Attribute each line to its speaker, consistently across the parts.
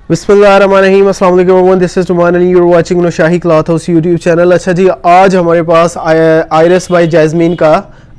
Speaker 1: बिस्मिल्लाहिर्रहमानिर्रहीम, अस्सलाम वालेकुम everyone, this is Numan Ali, you are watching Naushahi cloth house YouTube channel. अच्छा जी, आज हमारे पास आयरस बाय जैस्मीन का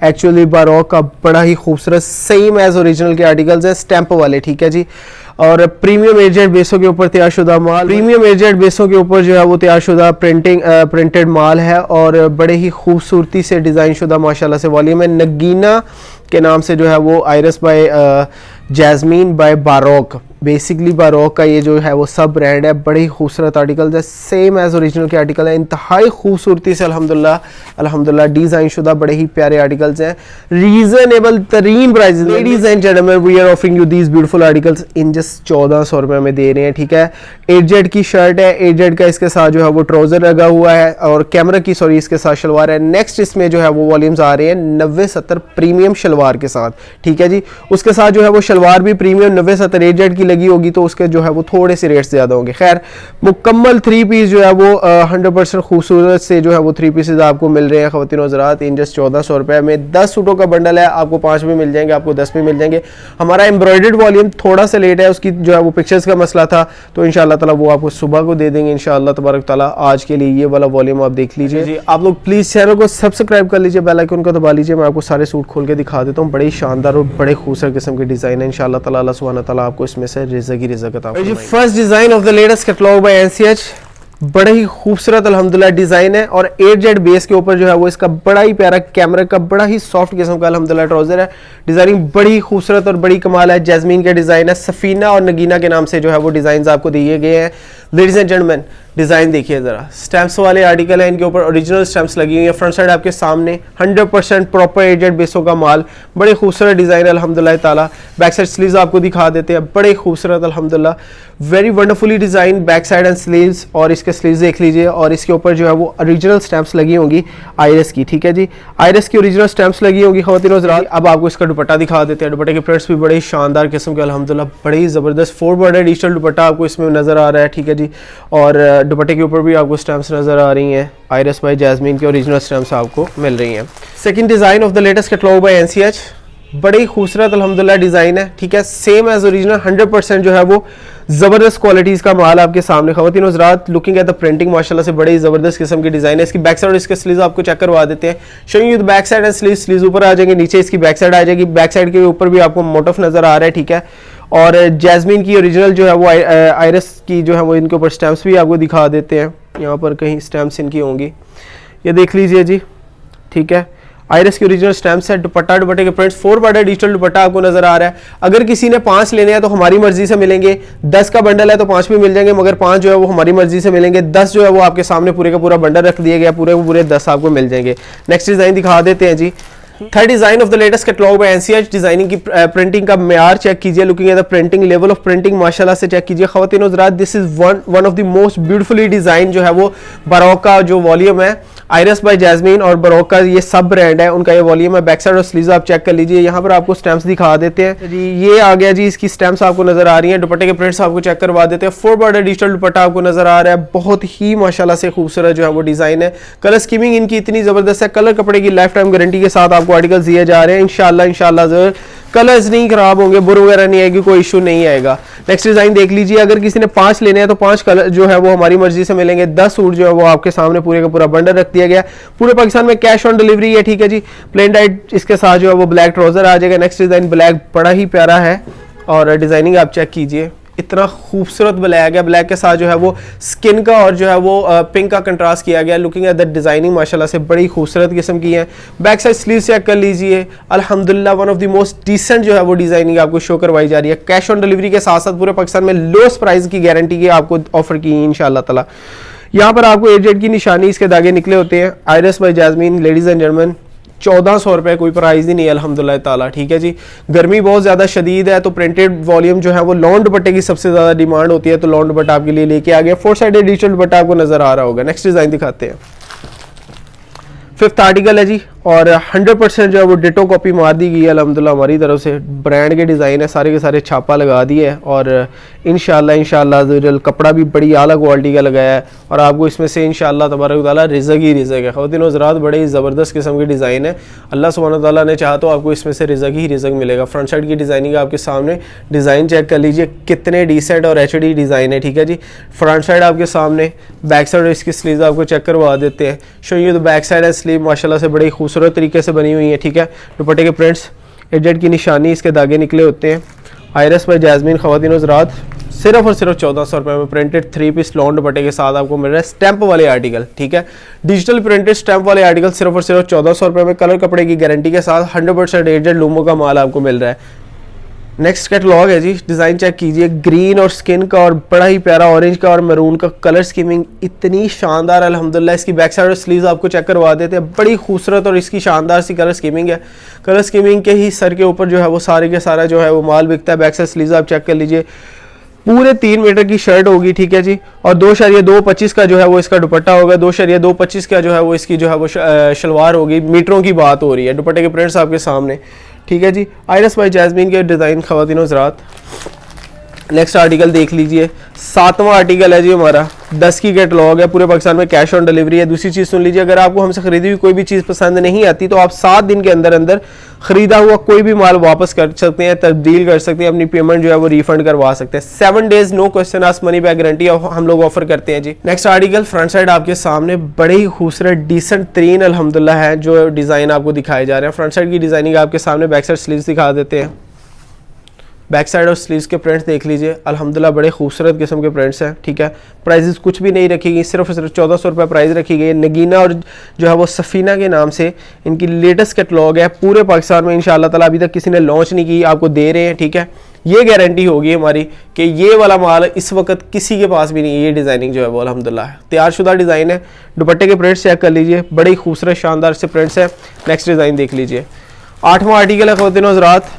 Speaker 1: एक्चुअली बारोक का बड़ा ही खूबसूरत सेम एज ओरिजिनल के आर्टिकल्स हैं, स्टैंप वाले, ठीक है जी। और प्रीमियम एजेड बेसों के ऊपर तैयार शुदा माल, प्रीमियम एजेड बेसों के ऊपर जो है वो तैयार शुदा प्रिंटेड माल है और बड़े ही खूबसूरती से डिज़ाइन शुदा माशाल्लाह से वॉल्यूम है। नगीना के नाम से जो है वो आयरस by Jasmine by Baroque, basically Baroque का ये जो है वो सब ब्रांड है। बड़े ही खूबसूरत आर्टिकल्स है, सेम एज ओरिजिनल के आर्टिकल है, इंतहाई खूबसूरती से अल्हम्दुलिल्लाह डिज़ाइन शुदा बड़े ही प्यारे आर्टिकल्स हैं, रीजनेबल तरीन price. Ladies and gentleman, we are offering you these beautiful articles in just 1400 रुपये में दे रहे हैं, ठीक है। 8Z की शर्ट है, 8Z का इसके साथ जो है वो ट्राउजर लगा हुआ है और कैमरा की इसके साथ शलवार है। नेक्स्ट इसमें जो है वो वॉल्यूम्स आ रहे हैं 90-70 प्रीमियम शलवार के साथ, ठीक है जी। उसके साथ जो है वो शलवार भी प्रीमियम 90-70 8Z की लगी होगी तो उसके जो है वो थोड़े से रेट्स ज़्यादा होंगे। खैर, मुकम्मल 3 पीस जो है वो 100% खूबसूरत से जो है वो 3 पीसेज आपको मिल रहे हैं ख़वातीन हज़रात इन जस्ट 1400 रुपये में। 10 सूटों का बंडल है, आपको 5 भी मिल जाएंगे, आपको 10 भी मिल जाएंगे। हमारा एम्ब्रॉयडर्ड वॉल्यूम थोड़ा सा लेट है, उसकी जो है वो पिक्चर्स का मसला था, तो इंशाअल्लाह ताला वो आपको सुबह को दे देंगे इंशाअल्लाह तबारक ताला। आज के लिए ये वाला वॉल्यूम आप देख लीजिए जी। आप लोग प्लीज़ चैनल को सब्सक्राइब कर लीजिए, बेल आइकन को दबा लीजिए। मैं आपको सारे सूट खोल के दिखा देता हूँ, बड़े ही शानदार और बड़े खूबसूरत किस्म के डिज़ाइन है। इंशाअल्लाह ताला अल्लाह सुब्हानहू ताला आपको इसमें से रिज़्क़ ही रिज़्क़ अता फरमाए। First design of the latest catalogue by NCH, बड़े ही खूबसूरत अल्हम्दुलिल्लाह डिज़ाइन है और 8Z बेस के ऊपर जो है वो इसका बड़ा ही प्यारा कैमरा का बड़ा ही सॉफ्ट किस्म का अल्हम्दुलिल्लाह ट्राउजर है। डिज़ाइनिंग बड़ी खूबसूरत और बड़ी कमाल है। जैस्मीन का डिज़ाइन है, सफ़ीना और नगीना के नाम से जो है वो डिज़ाइन आपको दिए गए हैं। लेडीज़ एंड जेंटलमैन, डिज़ाइन देखिए ज़रा, स्टैम्प्स वाले आर्टिकल है, इनके ऊपर ओरिजिनल स्टैम्प्स लगी हुई है। फ्रंट साइड आपके सामने 100% प्रॉपर 8Z बेसों का माल, बड़े खूबसूरत डिज़ाइन है अल्हम्दुलिल्लाह ताला। बैक साइड स्लीव्स आपको दिखा देते हैं, बड़े खूबसूरत अल्हम्दुलिल्लाह, very wonderfully design back side and sleeves. और इसके स्लीव्स देख लीजिए और इसके ऊपर जो है वो ओरिजिनल स्टैम्प्स लगी होंगी आयरस की, ठीक है जी। आयरस की ओरिजिनल स्टैम्प्स लगी होंगी ख़वातीन हज़रात। अब आपको इसका दुपट्टा दिखा देते हैं। दुपट्टे के प्रिंट्स भी बड़े ही शानदार किस्म के अल्हम्दुलिल्लाह, बड़े ही ज़बरदस्त 4 बॉर्डर डिजिटल दुपट्टा आपको इसमें नज़र आ रहा है, ठीक है जी। और दुपट्टे के ऊपर भी आपको स्टैम्प्स नज़र आ रही हैं, आयरस बाय जैस्मीन की ओरिजिनल स्टैम्प्स आपको मिल रही हैं। Second design of the latest catalogue by NCH, बड़ी खूबसूरत अल्हम्दुलिल्लाह डिज़ाइन है, ठीक है, सेम एज ओरिजिनल 100% जो है वो ज़बरदस्त क्वालिटीज़ का माल आपके सामने ख़वातीन हज़रात। लुकिंग एट द प्रिंटिंग माशाल्लाह से बड़ी ज़बरदस्त किस्म की डिज़ाइन है। इसकी बैक साइड और इसके स्लीव्स आपको चेक करवा देते हैं। Showing you the back side and sleeves ऊपर आ जाएंगे, नीचे इसकी बैक साइड आ जाएगी। बैक साइड के ऊपर भी आपको मोटिफ नज़र आ रहा है, ठीक है। और जैस्मीन की ओरिजिनल जो है वो आयरस की जो है वो इनके ऊपर स्टैम्प्स भी आपको दिखा देते हैं। यहाँ पर कहीं स्टैम्प्स इनकी होंगी, ये देख लीजिए जी, ठीक है। आयरस की ओरिजिनल स्टैम्प्स है। दुपट्टे के प्रिंट्स 4 बॉर्डर डिजिटल दुपट्टा आपको नजर आ रहा है। अगर किसी ने 5 लेने हैं तो हमारी मर्जी से मिलेंगे। 10 का बंडल है तो 5 भी मिल जाएंगे, मगर 5 जो है वो हमारी मर्जी से मिलेंगे। 10 जो है वो आपके सामने पूरे का पूरा बंडल रख दिया गया, पूरे के पूरे 10 आपको मिल जाएंगे। नेक्स्ट डिजाइन दिखा देते हैं जी। Third design of the latest catalogue by NCH। Designing की प्रिंटिंग का मेयार चेक कीजिए, looking at the printing, level of printing माशाल्लाह से चेक कीजिए ख़वातीन हज़रात। This is one of the most beautifully design जो है वो बारोक का जो वॉल्यूम है, आयरस बाय जैस्मीन और बारोक का ये सब ब्रांड है, उनका ये वॉल्यूम है। बैक साइड और स्लीव्स आप चेक कर लीजिए, यहाँ पर आपको स्टैम्प्स दिखा देते हैं जी। ये आ गया जी, इसकी स्टैम्प्स आपको नजर आ रही हैं। दुपट्टे के प्रिंट्स आपको चेक करवा देते हैं। 4 बॉर्डर डिजिटल दुपट्टा आपको नजर आ रहा है, बहुत ही माशाल्लाह से खूबसूरत जो है वो डिजाइन है। कलर स्कीमिंग इनकी इतनी जबरदस्त है, कलर कपड़े की लाइफ टाइम गारंटी के साथ आपको आर्टिकल्स दिए जा रहे हैं। इंशाल्लाह जरूर कलर्स नहीं खराब होंगे, बुर वगैरह नहीं आएगी, कोई इशू नहीं आएगा। नेक्स्ट डिजाइन देख लीजिए। अगर किसी ने 5 लेने हैं तो 5 कलर जो है वो हमारी मर्जी से मिलेंगे। 10 सूट जो है वो आपके सामने पूरे का पूरा बंडल रख दिया गया। पूरे पाकिस्तान में कैश ऑन डिलीवरी है, ठीक है जी। प्लेन डाइट इसके साथ जो है वो ब्लैक ट्राउजर आ जाएगा। नेक्स्ट डिजाइन ब्लैक, बड़ा ही प्यारा है और डिजाइनिंग आप चेक कीजिए, इतना खूबसूरत ब्लैक है। ब्लैक के साथ जो है वो स्किन का और जो है वो पिंक का कंट्रास्ट किया गया। लुकिंग एट द डिजाइनिंग माशाल्लाह से बड़ी खूबसूरत किस्म की है। बैक साइड स्लीव चेक कर लीजिए, अल्हम्दुलिल्लाह one of the most decent जो है वो डिजाइनिंग आपको शो करवाई जा रही है। कैश ऑन डिलीवरी के साथ साथ पूरे पाकिस्तान में लोएस्ट प्राइस की गारंटी की आपको ऑफर की इंशाअल्लाह ताला। यहाँ पर आपको 8Z की निशानी, इसके दागे निकले होते हैं। आयरस by Jasmine, ladies and gentleman, 1400 रुपये, कोई प्राइस ही नहीं है अल्हम्दुलिल्लाह ताला, ठीक है जी। गर्मी बहुत ज़्यादा शदीद है तो प्रिंटेड वॉल्यूम जो है वो लॉन्ग दुपट्टे की सबसे ज़्यादा डिमांड होती है, तो लॉन्ग दुपट्टा आपके लिए लेके आ गया। 4 साइडेड डिजिटल दुपट्टा आपको नजर आ रहा होगा। नेक्स्ट डिज़ाइन दिखाते हैं। 5th आर्टिकल है जी और 100% जो है वो डिटो कॉपी मार दी गई है अल्हम्दुलिल्लाह हमारी तरफ से। ब्रांड के डिज़ाइन है, सारे के सारे छापा लगा दिए है और इंशाल्लाह कपड़ा भी बड़ी आला क्वालिटी का लगाया है और आपको इसमें से इंशाल्लाह तबारक ताला रिज़्क़ ही रिज़्क़ है। ख़वातीन व हज़रात बड़े ही ज़बरदस्त किस्म के डिज़ाइन है, अल्लाह सुब्हानहू तआला ने चाहा तो आपको इसमें से रिज़्क़ ही रिज़्क़ मिलेगा। फ्रंट साइड की डिज़ाइनिंग आपके सामने, डिज़ाइन चेक कर लीजिए कितने डिसेंट और HD डिज़ाइन है, ठीक है जी। फ्रंट साइड आपके सामने, बैक साइड और इसकी स्लीव्स आपको चेक करवा देते हैं। Show you the back side and sleeve माशाल्लाह से बड़ी खूबसूरत तरीके से बनी हुई है, ठीक है। दुपट्टे के प्रिंट्स, एजेड की निशानी, इसके धागे निकले होते हैं। आयरस बाय जैस्मीन ख़वातीन व हज़रात सिर्फ और सिर्फ 1400 रुपये में प्रिंटेड 3 पीस लॉन दुपट्टे के साथ आपको मिल रहा है। स्टैंप वाले आर्टिकल, ठीक है, डिजिटल प्रिंटेड स्टैंप वाले आर्टिकल सिर्फ और सिर्फ 1400 रुपये में, कलर कपड़े की गारंटी के साथ 100% एजेड लूमो का माल आपको मिल रहा है। नेक्स्ट कैटलॉग है जी, डिज़ाइन चेक कीजिए, ग्रीन और स्किन का और बड़ा ही प्यारा ऑरेंज का और मैरून का कलर स्कीमिंग इतनी शानदार अल्हम्दुलिल्लाह। इसकी बैक साइड और स्लीव्स आपको चेक करवा देते हैं, बड़ी खूबसूरत और इसकी शानदार सी कलर स्कीमिंग है। कलर स्कीमिंग के ही सर के ऊपर जो है वो सारे के सारा जो है वो माल बिकता है। बैक साइड स्लीव्स आप चेक कर लीजिए, पूरे 3 मीटर की शर्ट होगी, ठीक है जी, और 2.225 का जो है वो इसका दुपट्टा होगा, 2.225 का जो है वो इसकी जो है वो शलवार होगी। मीटरों की बात हो रही है। दुपट्टे के प्रिंट्स आपके सामने, ठीक है जी, आयरस बाय जैस्मीन के डिज़ाइन ख़वातीन व हज़रात। नेक्स्ट आर्टिकल देख लीजिए, 7वां आर्टिकल है जी हमारा, 10 की कैटलॉग है, पूरे पाकिस्तान में कैश ऑन डिलीवरी है। दूसरी चीज़ सुन लीजिए, अगर आपको हमसे खरीदी हुई कोई भी चीज़ पसंद नहीं आती तो आप 7 दिन के अंदर अंदर खरीदा हुआ कोई भी माल वापस कर सकते हैं, तब्दील कर सकते हैं, अपनी पेमेंट जो है वो रिफंड करवा सकते हैं। 7 days no question asked money back guarantee हम लोग ऑफर करते हैं जी। नेक्स्ट आर्टिकल फ्रंट साइड आपके सामने, बड़े ही खूबसूरत डिसेंट तरीन अल्हम्दुलिल्लाह है जो डिज़ाइन आपको दिखाए जा रहे हैं। फ्रंट साइड की डिज़ाइनिंग आपके सामने, बैक साइड स्लीव्स दिखा देते हैं। बैक साइड और स्लीव्स के प्रिंट्स देख लीजिए, अल्हम्दुलिल्लाह बड़े खूबसूरत किस्म के प्रिंट्स हैं, ठीक है। प्राइजेस कुछ भी नहीं रखी गई, सिर्फ 1400 रुपये प्राइस रखी गई है। नगीना और जो है वो सफ़ीना के नाम से इनकी लेटेस्ट कैटलॉग है, पूरे पाकिस्तान में इंशाअल्लाह ताला अभी तक किसी ने लॉन्च नहीं की, आपको दे रहे हैं, ठीक है। ये गारंटी होगी हमारी कि ये वाला माल इस वक्त किसी के पास भी नहीं है। ये डिज़ाइनिंग जो है वो अल्हम्दुलिल्लाह तैयारशुदा डिज़ाइन है। दुपट्टे के प्रिंट्स चेक कर लीजिए, बड़े खूबसूरत शानदार से प्रिंट्स है। नेक्स्ट डिज़ाइन देख लीजिए, 8वां आर्टिकल है ख़वातीन व हज़रात,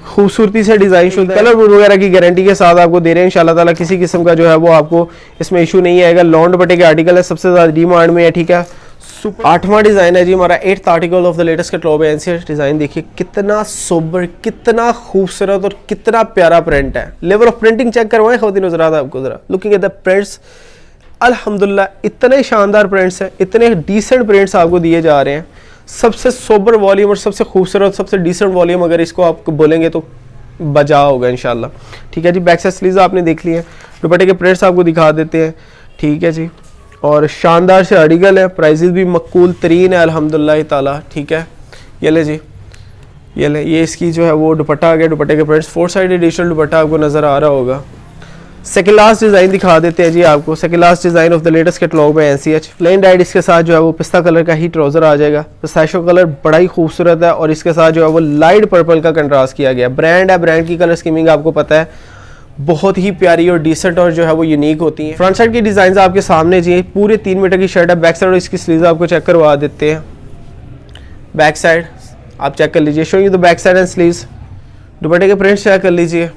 Speaker 1: खूबसूरती से डिज़ाइन शुदा कलर वगैरह की गारंटी के साथ आपको दे रहे हैं इंशाल्लाह ताला। किसी किस्म का जो है वो आपको इसमें इशू नहीं आएगा। लॉन दुपट्टे के आर्टिकल है, सबसे ज़्यादा डिमांड में है, ठीक है। 8वां डिज़ाइन है जी हमारा, 8th article of the latest catalogue है। एनसीएस डिज़ाइन देखिए, कितना सोबर, कितना खूबसूरत और कितना प्यारा प्रिंट है। लेवल ऑफ प्रिंटिंग चेक करवाएं ख़वातीन व हज़रात आपको ज़रा। लुकिंग एट द प्रिंट्स, अल्हम्दुलिल्लाह इतने शानदार प्रिंट्स हैं, इतने डिसेंट प्रिंट्स आपको दिए जा रहे हैं। सबसे सोबर वॉल्यूम और सबसे खूबसूरत, सबसे डिसेंट वॉल्यूम अगर इसको आप बोलेंगे तो बजा होगा इंशाल्लाह, ठीक है जी। बैक साइड स्लीव्स आपने देख लिए हैं, दुपट्टे के प्रिंट्स आपको दिखा देते हैं, ठीक है जी। और शानदार से आर्टिकल है, प्राइजेस भी मकबूल तरीन है अल्हम्दुलिल्लाह ताला, ठीक है। ये ले जी, ये ले, ये इसकी जो है वो दुपट्टा आ गया। दुपट्टे के प्रिंट्स 4 साइड एडिशनल दुपट्टा आपको नज़र आ रहा होगा। सेकंड लास्ट डिज़ाइन दिखा देते हैं जी आपको, second last design of the latest catalogue में एनसीएच प्लेन डाइट, इसके साथ जो है वो पिस्ता कलर का ही ट्राउज़र आ जाएगा। पिस्ताशियो कलर बड़ा ही खूबसूरत है और इसके साथ जो है वो लाइट पर्पल का कंट्रास्ट किया गया। ब्रांड है, ब्रांड की कलर स्कीमिंग आपको पता है, बहुत ही प्यारी और डिसेंट और जो है वो यूनिक होती है। फ्रंट साइड की डिज़ाइन आपके सामने जी, पूरे 3 मीटर की शर्ट है। बैक साइड और इसकी स्लीव्स आपको चेक करवा देते हैं। बैक साइड आप चेक कर लीजिए, showing the back side and sleeves. दुपट्टे के प्रिंट्स चेक कर लीजिए,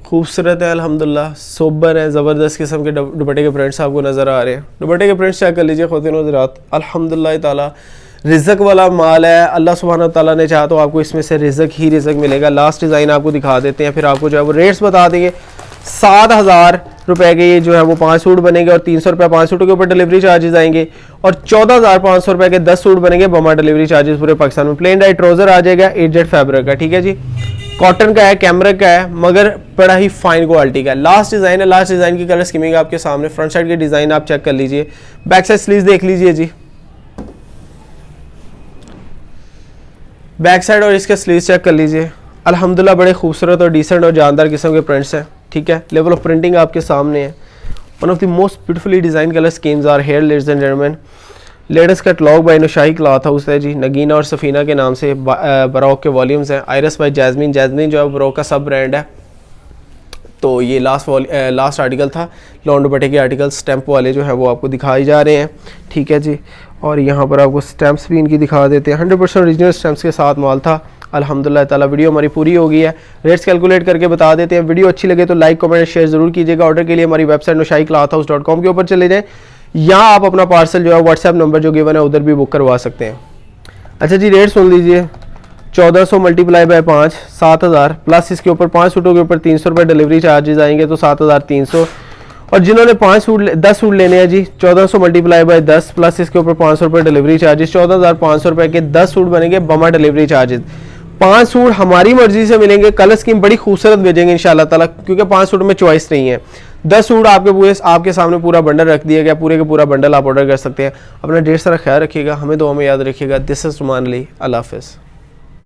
Speaker 1: खूबसूरत है अल्हम्दुलिल्लाह, सोबर है, ज़बरदस्त किस्म के दुपट्टे के प्रिंट्स आपको नज़र आ रहे हैं। दुपट्टे के प्रिंट्स चेक कर लीजिए ख़वातीन व हज़रात, अल्हम्दुलिल्लाह ताला रिज़्क़ वाला माल है। अल्लाह सुब्हानहू ताला ने चाहा तो आपको इसमें से रिज़्क़ ही रिज़्क़ मिलेगा। लास्ट डिज़ाइन आपको दिखा देते हैं, फिर आपको जो है वो रेट्स बता देंगे। 7,000 रुपये के ये जो है वो 5 सूट बनेंगे और 300 रुपये 5 सूटों के ऊपर डिलीवरी चार्जेस आएंगे और 14,500 रुपये के 10 सूट बनेंगे बमा डिलीवरी चार्जेस पूरे पाकिस्तान में। प्लेन डाइट ट्राउज़र आ जाएगा, 8Z फैब्रिक का, ठीक है जी। कॉटन का है, कैमरिक का है, मगर बड़ा ही फाइन क्वालिटी का है। लास्ट डिज़ाइन है, लास्ट डिज़ाइन की कलर स्कीमिंग आपके सामने। फ्रंट साइड की डिज़ाइन आप चेक कर लीजिए, बैक साइड स्लीव्स देख लीजिए जी, बैक साइड और इसके स्लीव्स चेक कर लीजिए। अल्हम्दुलिल्लाह बड़े खूबसूरत और डिसेंट और जानदार किस्म के प्रिंट्स हैं, ठीक है। लेवल ऑफ प्रिंटिंग आपके सामने है। One of the most beautifully design colour schemes are here, ladies and gentleman. Latest catalogue by Naushahi cloth house है जी, नगीना और सफ़ीना के नाम से बरोक के वॉल्यूम्स हैं। आयरस बाय जैस्मीन, जैस्मीन जो है बरोक का सब ब्रांड है। तो ये लास्ट आर्टिकल था। लॉन दुपट्टे के आर्टिकल स्टैंप वाले जो है वो आपको दिखाए जा रहे हैं, ठीक है जी। और यहाँ पर आपको स्टैंप्स भी इनकी दिखा देते हैं। 100% ओरिजिनल स्टैंप्स के साथ माल था अल्हम्दुलिल्लाह ताला। वीडियो हमारी पूरी हो गई है, रेट्स कैलकुलेट करके बता देते हैं। वीडियो अच्छी लगे तो लाइक कमेंट शेयर ज़रूर कीजिएगा। ऑर्डर के लिए हमारी वेबसाइट नौशाही क्लॉथ हाउस.com के ऊपर चले जाएँ यहाँ आप अपना पार्सल जो है व्हाट्सएप नंबर जो गिवन है उधर भी बुक करवा सकते हैं। अच्छा जी, रेट सुन लीजिए। 1400 मल्टीप्लाई बाय 5 7000 प्लस इसके ऊपर 5 सूटों के ऊपर 300 रुपये डिलीवरी चार्जेस आएंगे तो 7300। और जिन्होंने 10 सूट लेने हैं जी, 1400 मल्टीप्लाई बाय 10 प्लस इसके ऊपर 500 रुपये डिलीवरी चार्जेस, 14,500 रुपये के 10 सूट बनेंगे बमा डिलीवरी चार्जेस। 5 सूट हमारी मर्जी से मिलेंगे, कलर स्कीम बड़ी खूबसूरत भेजेंगे इंशाल्लाह ताला, क्योंकि 5 सूट में चॉइस नहीं है। 10 सूट आपके सामने पूरा बंडल रख दिया गया, पूरे का पूरा बंडल आप ऑर्डर कर सकते हैं। अपना ढेर सारा ख्याल रखिएगा, हमें दुआ में याद रखिएगा। दिस इज उस्मान अली, अल्लाह हाफिज़।